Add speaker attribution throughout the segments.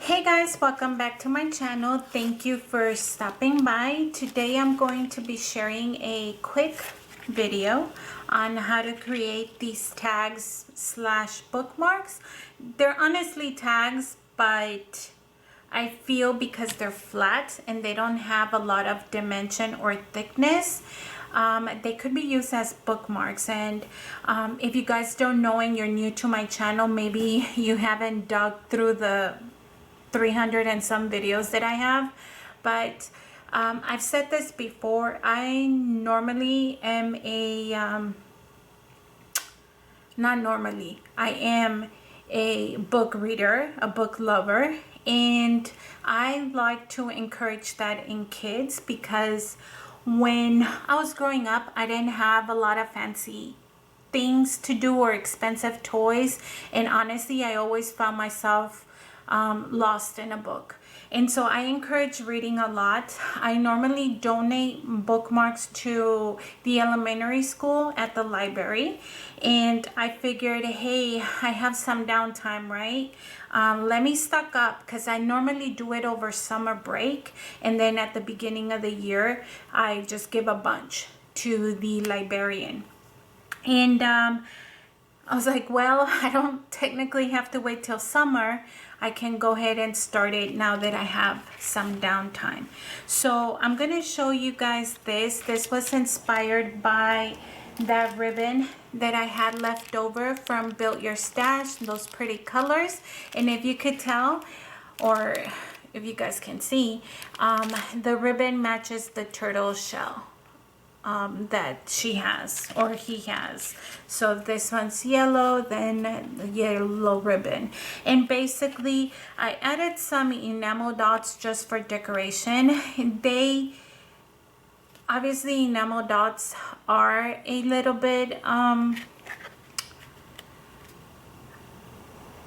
Speaker 1: Hey guys, welcome back to my channel. Thank you for stopping by. Today I'm going to be sharing a quick video on how to create these tags slash bookmarks. They're honestly tags, but I feel because they're flat and they don't have a lot of dimension or thickness, they could be used as bookmarks. And if you guys don't know and you're new to my channel, maybe you haven't dug through the 300 and some videos that I have, but I've said this before. I normally am I am a book reader, a book lover, and I like to encourage that in kids because when I was growing up, I didn't have a lot of fancy things to do or expensive toys, and honestly I always found myself lost in a book. And so I encourage reading a lot. I normally donate bookmarks to the elementary school at the library, and I figured, hey, I have some downtime, right? Let me stock up, because I normally do it over summer break, and then at the beginning of the year I just give a bunch to the librarian. And I was like, well, I don't technically have to wait till summer. I can go ahead and start it now that I have some downtime. So I'm going to show you guys this. This was inspired by that ribbon that I had left over from Build Your Stash, those pretty colors. And if you could tell, or if you guys can see, the ribbon matches the turtle shell that she has or he has. So this one's yellow, then the yellow ribbon. And basically I added some enamel dots just for decoration. They obviously, enamel dots are a little bit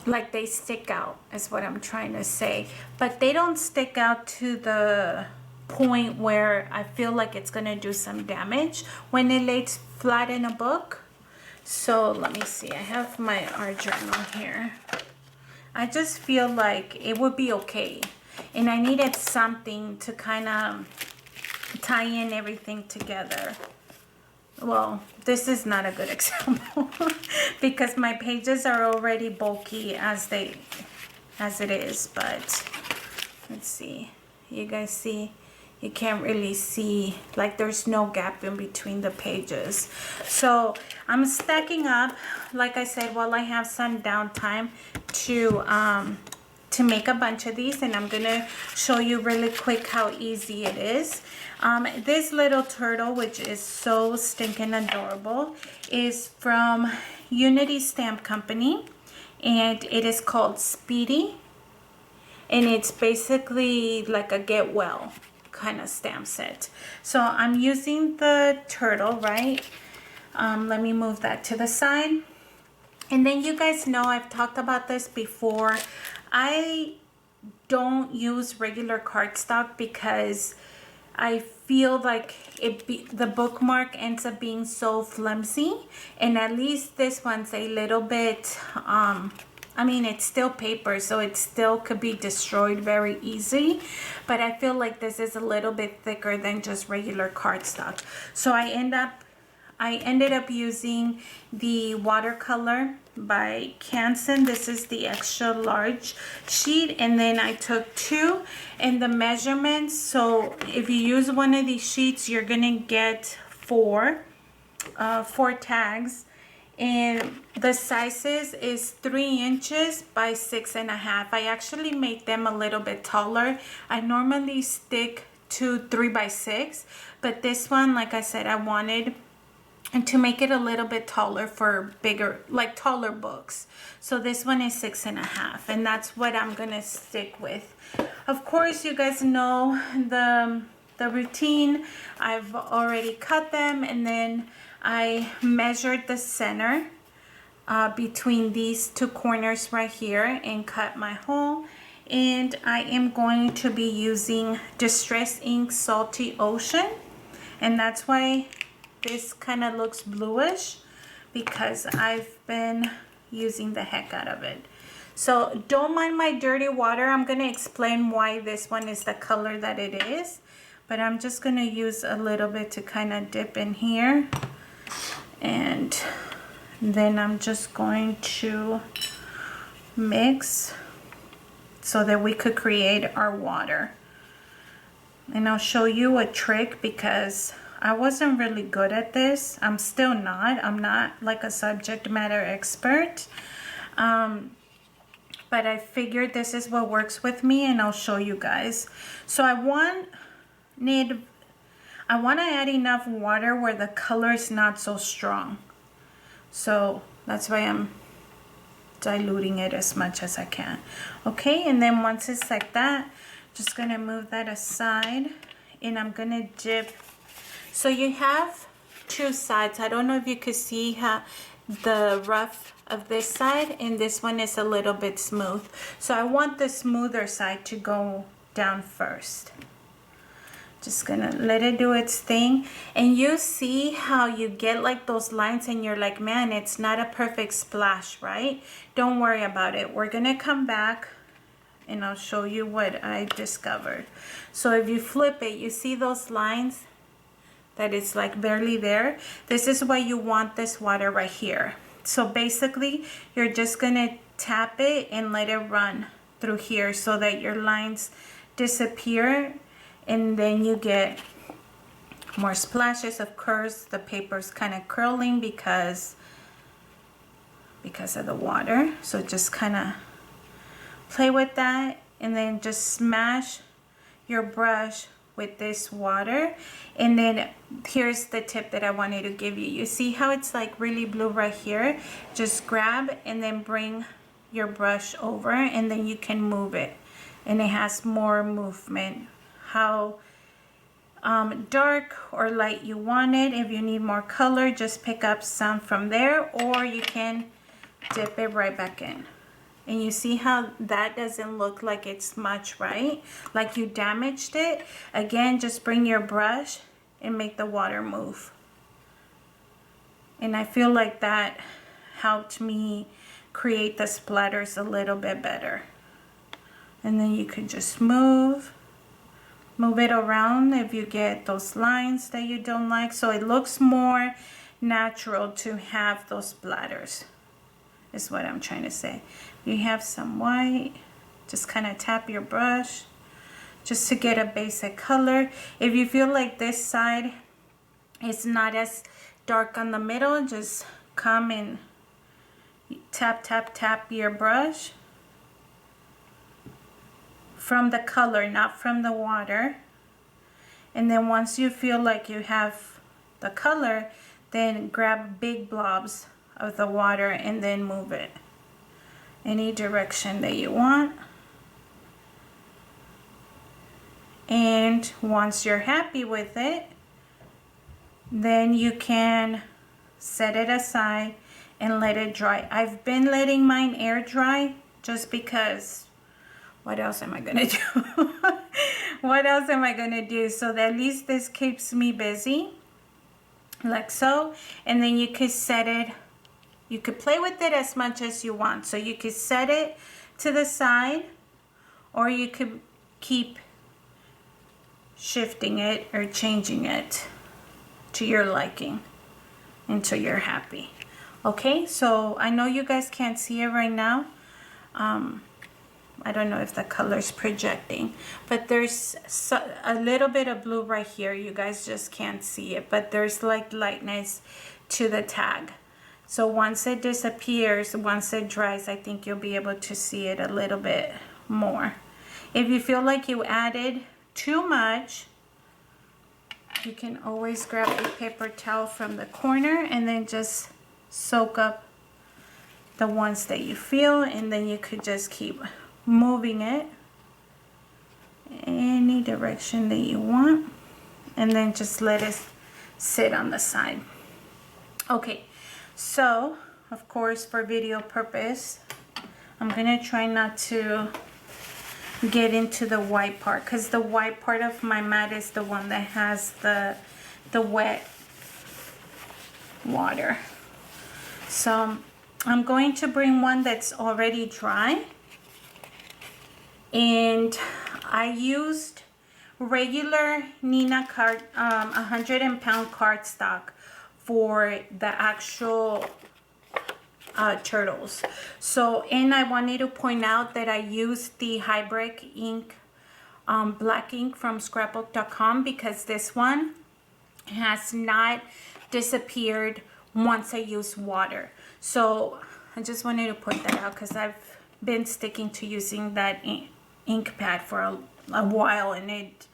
Speaker 1: like they stick out is what I'm trying to say, but they don't stick out to the point where I feel like it's gonna do some damage when it lays flat in a book. So let me see, I have my art journal here. I just feel like it would be okay, and I needed something to kind of tie in everything together. Well, this is not a good example because my pages are already bulky as it is, but let's see, you guys see, you can't really see, like there's no gap in between the pages. So I'm stacking up, like I said, while I have some downtime to make a bunch of these, and I'm gonna show you really quick how easy it is. This little turtle, which is so stinking adorable, is from Unity Stamp Company, and it is called Speedy, and it's basically like a get well kind of stamp set. So I'm using the turtle, right? Let me move that to the side. And then you guys know I've talked about this before. I don't use regular cardstock because I feel like the bookmark ends up being so flimsy, and at least this one's a little bit I mean, it's still paper, so it still could be destroyed very easy, but I feel like this is a little bit thicker than just regular cardstock. So I ended up using the watercolor by Canson. This is the extra large sheet, and then I took 2 and the measurements. So if you use one of these sheets, you're gonna get 4 tags, and the sizes is 3 inches by 6.5. I actually made them a little bit taller. I normally stick to 3 by 6, but this one, like I said, I wanted to make it a little bit taller for bigger, like taller books. So this one is 6.5, and that's what I'm gonna stick with. Of course, you guys know the routine. I've already cut them, and then I measured the center between these 2 corners right here and cut my hole. And I am going to be using Distress Ink Salty Ocean, and that's why this kind of looks bluish, because I've been using the heck out of it. So don't mind my dirty water. I'm going to explain why this one is the color that it is. But I'm just going to use a little bit to kind of dip in here. And then I'm just going to mix so that we could create our water. And I'll show you a trick because I wasn't really good at this. I'm still not. I'm not like a subject matter expert. But I figured this is what works with me, and I'll show you guys. So I want to add enough water where the color is not so strong. So that's why I'm diluting it as much as I can. Okay, and then once it's like that, just gonna move that aside, and I'm gonna dip. So you have two sides. I don't know if you could see how the rough of this side, and this one is a little bit smooth. So I want the smoother side to go down first. Just gonna let it do its thing. And you see how you get like those lines and you're like, man, it's not a perfect splash, right? Don't worry about it. We're gonna come back and I'll show you what I discovered. So if you flip it, you see those lines that it's like barely there. This is why you want this water right here. So basically, you're just gonna tap it and let it run through here so that your lines disappear, and then you get more splashes. Of course, the paper's kind of curling because of the water. So just kind of play with that, and then just smash your brush with this water. And then here's the tip that I wanted to give you. You see how it's like really blue right here? Just grab and then bring your brush over, and then you can move it, and it has more movement. How dark or light you want it. If you need more color, just pick up some from there, or you can dip it right back in. And you see how that doesn't look like it's much, right? Like you damaged it. Again, just bring your brush and make the water move. And I feel like that helped me create the splatters a little bit better. And then you could just move it around if you get those lines that you don't like. So it looks more natural to have those splatters, is what I'm trying to say. You have some white, just kind of tap your brush just to get a basic color. If you feel like this side is not as dark on the middle, just come and tap, tap, tap your brush from the color, not from the water. And then once you feel like you have the color, then grab big blobs of the water and then move it any direction that you want. And once you're happy with it, then you can set it aside and let it dry. I've been letting mine air dry just because what else am I gonna do? What else am I gonna do? So that at least this keeps me busy, like so. And then you could set it, you could play with it as much as you want. So you could set it to the side, or you could keep shifting it or changing it to your liking until you're happy. Okay, so I know you guys can't see it right now. I don't know if the color's projecting, but there's a little bit of blue right here. You guys just can't see it, but there's like lightness to the tag. So once it disappears, once it dries, I think you'll be able to see it a little bit more. If you feel like you added too much, you can always grab a paper towel from the corner and then just soak up the ones that you feel, and then you could just keep moving it any direction that you want, and then just let it sit on the side. Okay, so of course for video purpose, I'm gonna try not to get into the white part, because the white part of my mat is the one that has the wet water. So I'm going to bring one that's already dry. And I used regular Nina 100-pound cardstock for the actual turtles. So, and I wanted to point out that I used the hybrid ink, black ink from scrapbook.com, because this one has not disappeared once I use water. So I just wanted to point that out because I've been sticking to using that ink pad for a while, and it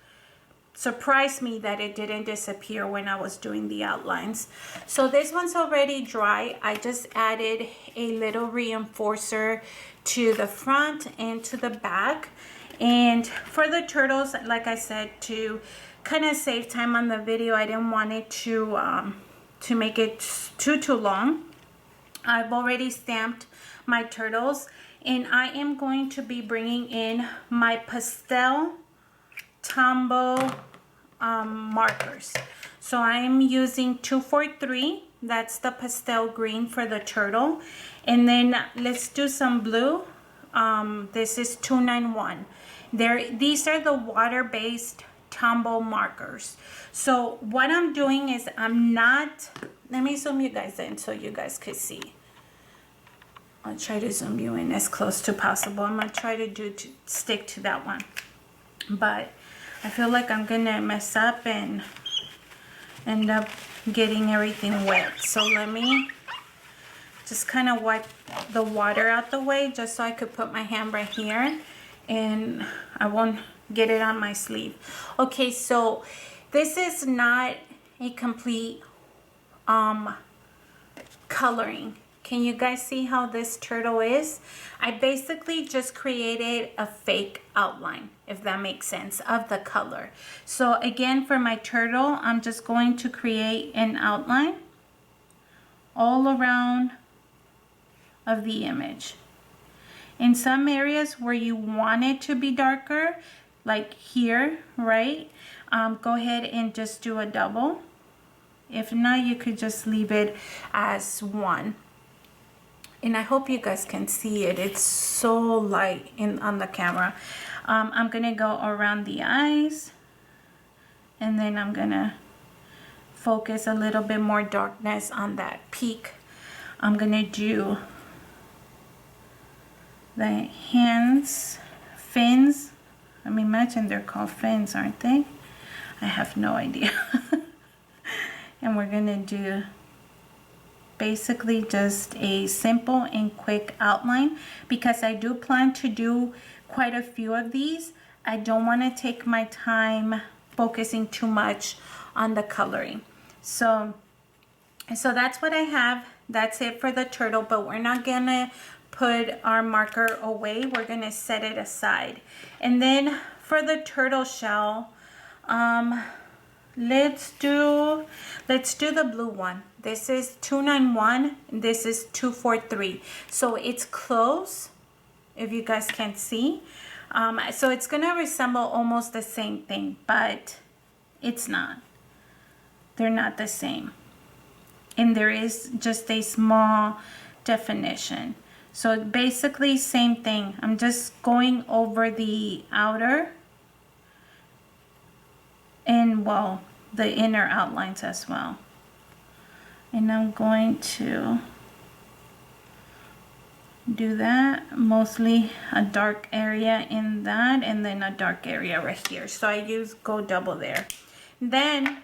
Speaker 1: surprised me that it didn't disappear when I was doing the outlines. So this one's already dry. I just added a little reinforcer to the front and to the back. And for the turtles, like I said, to kind of save time on the video, I didn't want it to make it too long. I've already stamped my turtles, and I am going to be bringing in my pastel Tombow markers. So I am using 243. That's the pastel green for the turtle. And then let's do some blue. This is 291. These are the water-based Tombow markers. So what I'm doing is let me zoom you guys in so you guys could see. I'll try to zoom you in as close to possible. I'm gonna try to stick to that one, but I feel like I'm gonna mess up and end up getting everything wet. So let me just kind of wipe the water out the way just so I could put my hand right here and I won't get it on my sleeve. Okay, so this is not a complete coloring. Can you guys see how this turtle is? I basically just created a fake outline, if that makes sense, of the color. So again, for my turtle, I'm just going to create an outline all around of the image. In some areas where you want it to be darker, like here, right? Go ahead and just do a double. If not, you could just leave it as one. And I hope you guys can see it. It's so light on the camera. I'm gonna go around the eyes, and then I'm gonna focus a little bit more darkness on that peak. I'm gonna do the hands, fins. I mean, imagine they're called fins, aren't they? I have no idea. And we're gonna do basically just a simple and quick outline, because I do plan to do quite a few of these. I don't want to take my time focusing too much on the coloring. So that's what I have. That's it for the turtle, but we're not gonna put our marker away. We're gonna set it aside. And then for the turtle shell, let's do the blue one. This is 291, this is 243. So it's close, if you guys can see. So it's gonna resemble almost the same thing, but it's not. They're not the same. And there is just a small definition. So basically same thing. I'm just going over the outer and, well, the inner outlines as well. And I'm going to do that, mostly a dark area in that, and then a dark area right here. So I go double there. Then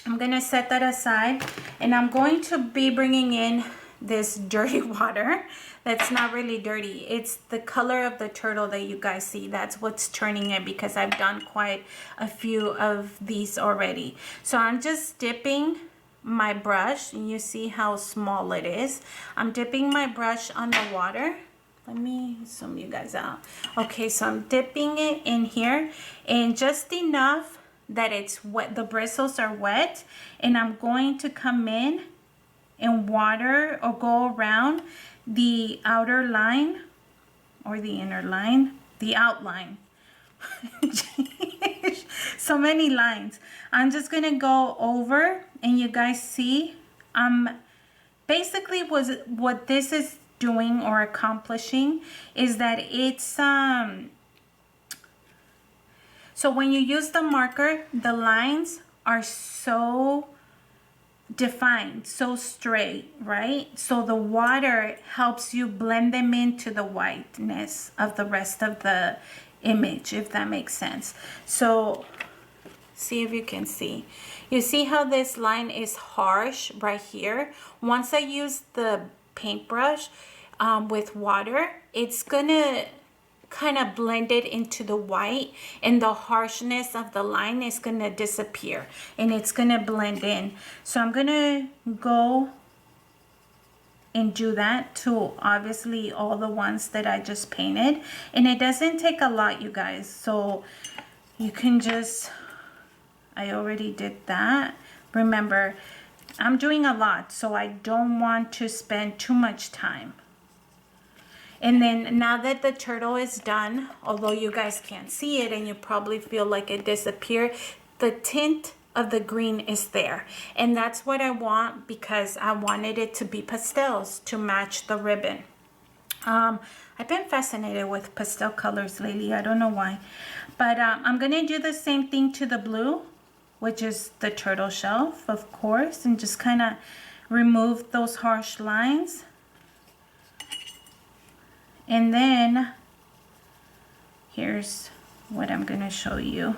Speaker 1: I'm gonna set that aside, and I'm going to be bringing in this dirty water. That's not really dirty. It's the color of the turtle that you guys see. That's what's turning it, because I've done quite a few of these already. So I'm just dipping my brush, and you see how small it is. I'm dipping my brush on the water. Let me zoom you guys out. Okay, so I'm dipping it in here, and just enough that it's wet, the bristles are wet, and I'm going to come in and water or go around the outer line or the inner line, the outline. So many lines. I'm just gonna go over, and you guys see I'm basically what this is doing or accomplishing is that it's so when you use the marker, the lines are so defined, so straight, right? So the water helps you blend them into the whiteness of the rest of the image, if that makes sense. So see if you can see. You see how this line is harsh right here? Once I use the paintbrush with water, it's gonna kind of blend it into the white, and the harshness of the line is gonna disappear and it's gonna blend in. So I'm gonna go and do that to obviously all the ones that I just painted, and it doesn't take a lot, you guys, so you can just, I already did that. Remember, I'm doing a lot, so I don't want to spend too much time. And then now that the turtle is done, although you guys can't see it and you probably feel like it disappeared, the tint of the green is there. And that's what I want, because I wanted it to be pastels to match the ribbon. I've been fascinated with pastel colors lately. I don't know why. But I'm going to do the same thing to the blue, which is the turtle shell, of course, and just kind of remove those harsh lines. And then here's what I'm going to show you.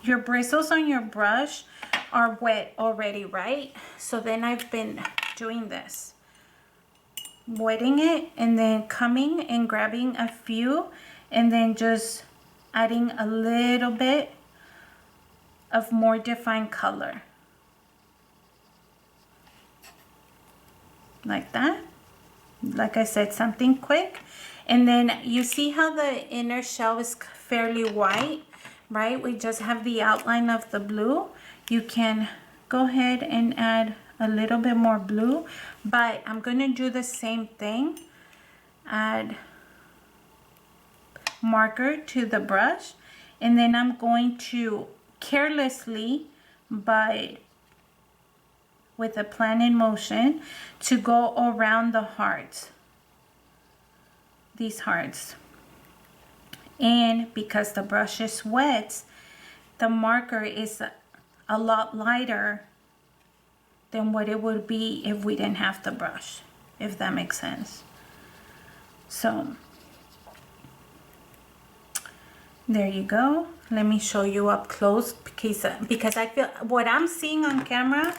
Speaker 1: Your bristles on your brush are wet already, right? So then I've been doing this, wetting it and then coming and grabbing a few and then just adding a little bit of more defined color. Like that. Like I said, something quick. And then you see how the inner shell is fairly white, right? We just have the outline of the blue. You can go ahead and add a little bit more blue, but I'm going to do the same thing. Add marker to the brush, and then I'm going to carelessly, but with a plan in motion, to go around the hearts, these hearts. And because the brush is wet, the marker is a lot lighter than what it would be if we didn't have the brush, if that makes sense. So there you go. Let me show you up close, because I feel what I'm seeing on camera,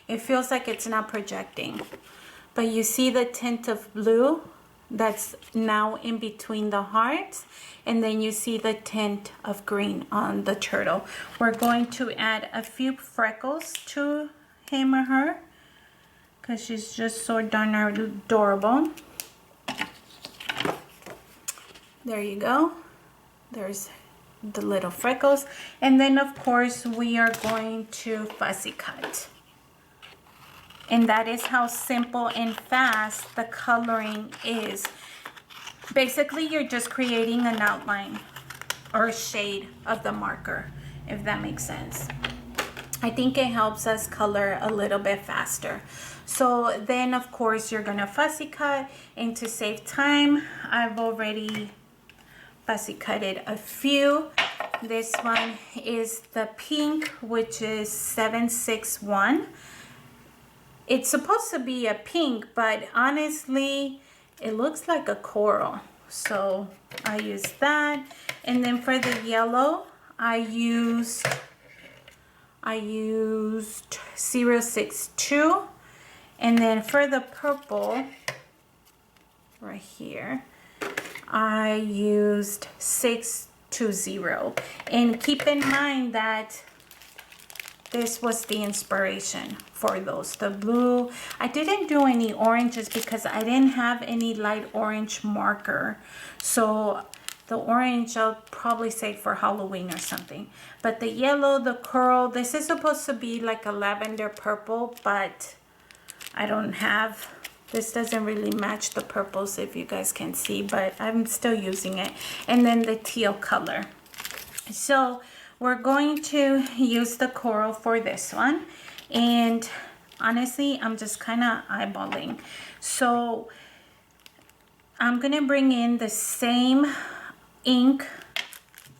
Speaker 1: it feels like it's not projecting. But you see the tint of blue that's now in between the hearts, and then you see the tint of green on the turtle. We're going to add a few freckles to him or her, because she's just so darn adorable. There you go. There's the little freckles. And then of course we are going to fussy cut. And that is how simple and fast the coloring is. Basically, you're just creating an outline or a shade of the marker, if that makes sense. I think it helps us color a little bit faster. So then, of course, you're going to fussy cut. And to save time, I've already fussy cutted a few. This one is the pink, which is 761. It's supposed to be a pink, but honestly, it looks like a coral. So I use that. And then for the yellow, I used 062. And then for the purple, right here, I used 620. And keep in mind that this was the inspiration for those. The blue, I didn't do any oranges because I didn't have any light orange marker. So the orange I'll probably save for Halloween or something. But the yellow, the coral, this is supposed to be like a lavender purple, but I don't have, this doesn't really match the purples if you guys can see, but I'm still using it. And then the teal color. So we're going to use the coral for this one, and honestly, I'm just kind of eyeballing. So I'm gonna bring in the same ink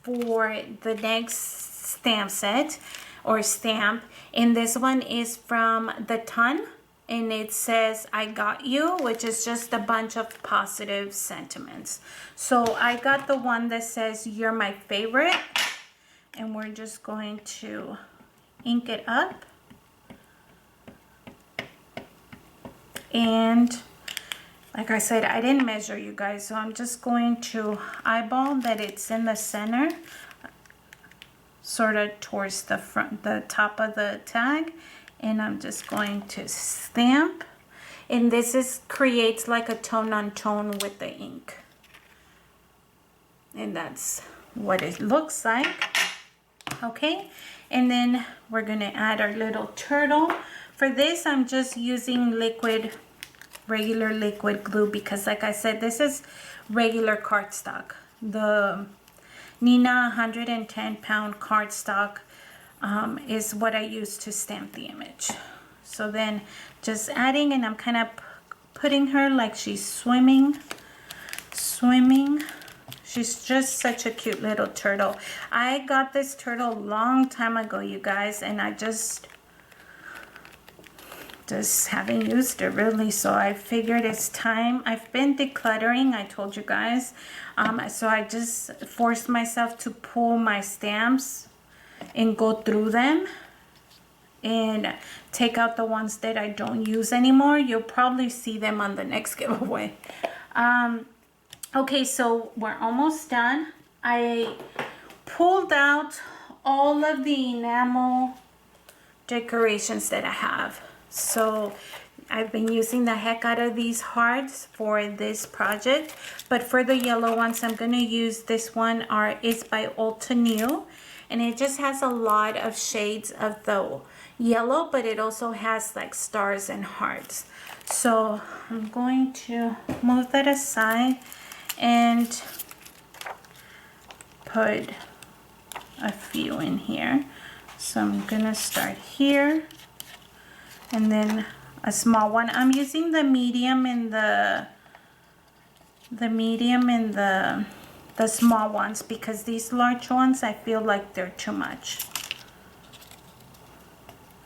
Speaker 1: for the next stamp set or stamp, and this one is from the Ton, and it says I got you, which is just a bunch of positive sentiments. So I got the one that says you're my favorite, and we're just going to ink it up. And like I said, I didn't measure, you guys, so I'm just going to eyeball that it's in the center, sort of towards the front, the top of the tag, and I'm just going to stamp. And this is creates like a tone on tone with the ink, and that's what it looks like. Okay, and then we're gonna add our little turtle. For this, I'm just using regular liquid glue, because like I said, this is regular cardstock. The Nina 110-pound cardstock is what I use to stamp the image. So then just adding, and I'm kind of putting her like she's swimming. She's just such a cute little turtle. I got this turtle a long time ago, you guys, and I just haven't used it really, so I figured it's time. I've been decluttering, I told you guys, so I just forced myself to pull my stamps and go through them and take out the ones that I don't use anymore. You'll probably see them on the next giveaway. Okay, so we're almost done. I pulled out all of the enamel decorations that I have. So I've been using the heck out of these hearts for this project, but for the yellow ones, I'm going to use this one. It's by Ulta New, and it just has a lot of shades of the yellow, but it also has like stars and hearts. So I'm going to move that aside and put a few in here. So I'm gonna start here, and then a small one. I'm using the medium and the small ones, because these large ones, I feel like they're too much.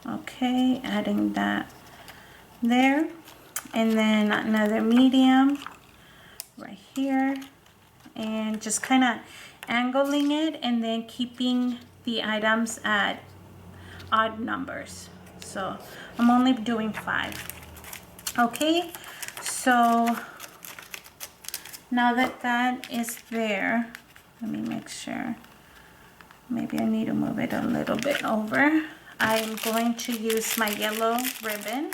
Speaker 1: Okay, adding that there, and then another medium right here, and just kind of angling it, and then keeping the items at odd numbers. So I'm only doing 5. Okay, so now that that is there, let me make sure. Maybe I need to move it a little bit over. I'm going to use my yellow ribbon.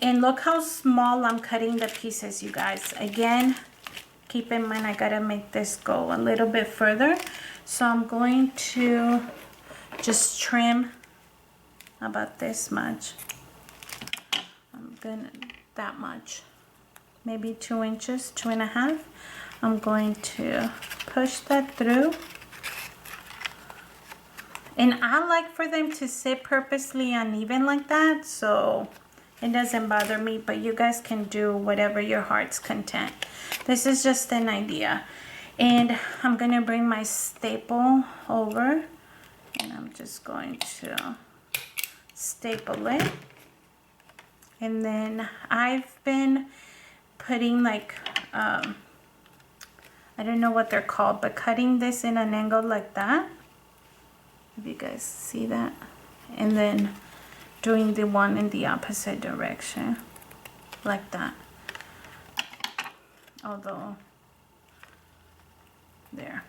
Speaker 1: And look how small I'm cutting the pieces, you guys. Again, keep in mind I gotta make this go a little bit further. So I'm going to just trim about this much. That much. Maybe 2 inches, 2.5. I'm going to push that through. And I like for them to sit purposely uneven like that, so it doesn't bother me, but you guys can do whatever your heart's content. This is just an idea. And I'm gonna bring my staple over, and I'm just going to staple it. And then I've been putting like, I don't know what they're called, but cutting this in an angle like that. If you guys see that. And then doing the one in the opposite direction, like that. Although, there.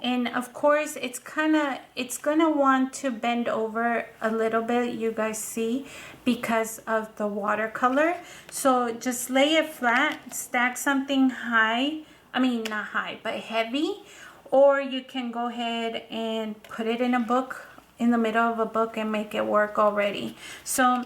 Speaker 1: And of course, it's gonna want to bend over a little bit, you guys see, because of the watercolor. So just lay it flat, stack something high, I mean not high, but heavy, or you can go ahead and put it in a book, in the middle of a book, and make it work already. So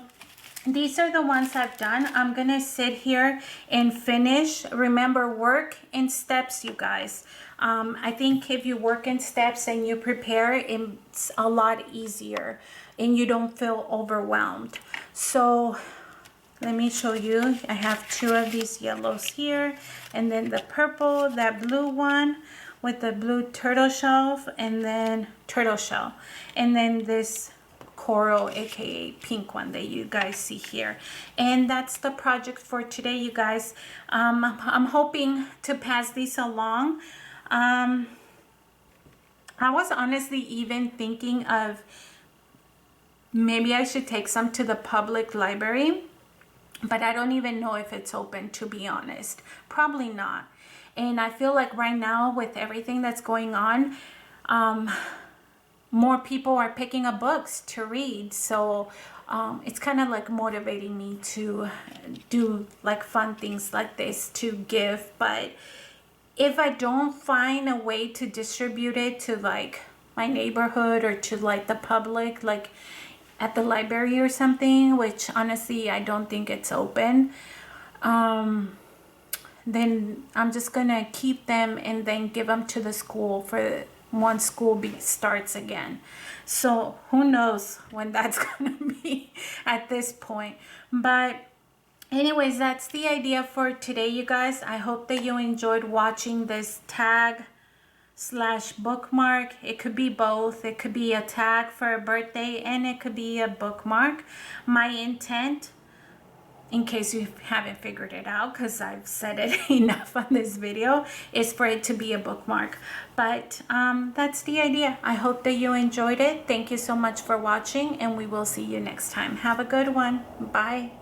Speaker 1: these are the ones I've done. I'm gonna sit here and finish. Remember, work in steps, you guys. I think if you work in steps and you prepare, it's a lot easier. and you don't feel overwhelmed. So let me show you. I have 2 of these yellows here, and then the purple, that blue one with the blue turtle shell, and then this coral, aka pink one that you guys see here. And that's the project for today, you guys. I'm hoping to pass these along. I was honestly even thinking of maybe I should take some to the public library, but I don't even know if it's open, to be honest. Probably not. And I feel like right now with everything that's going on, more people are picking up books to read. So it's kind of like motivating me to do like fun things like this to give. But if I don't find a way to distribute it to like my neighborhood or to like the public, like at the library or something, which honestly I don't think it's open, then I'm just gonna keep them and then give them to the school for once school starts again. So who knows when that's gonna be at this point. But anyways, that's the idea for today, you guys. I hope that you enjoyed watching this tag / bookmark. It could be both. It could be a tag for a birthday, and it could be a bookmark. My intent, in case you haven't figured it out, because I've said it enough on this video, is for it to be a bookmark. But that's the idea. I hope that you enjoyed it. Thank you so much for watching, and we will see you next time. Have a good one. Bye.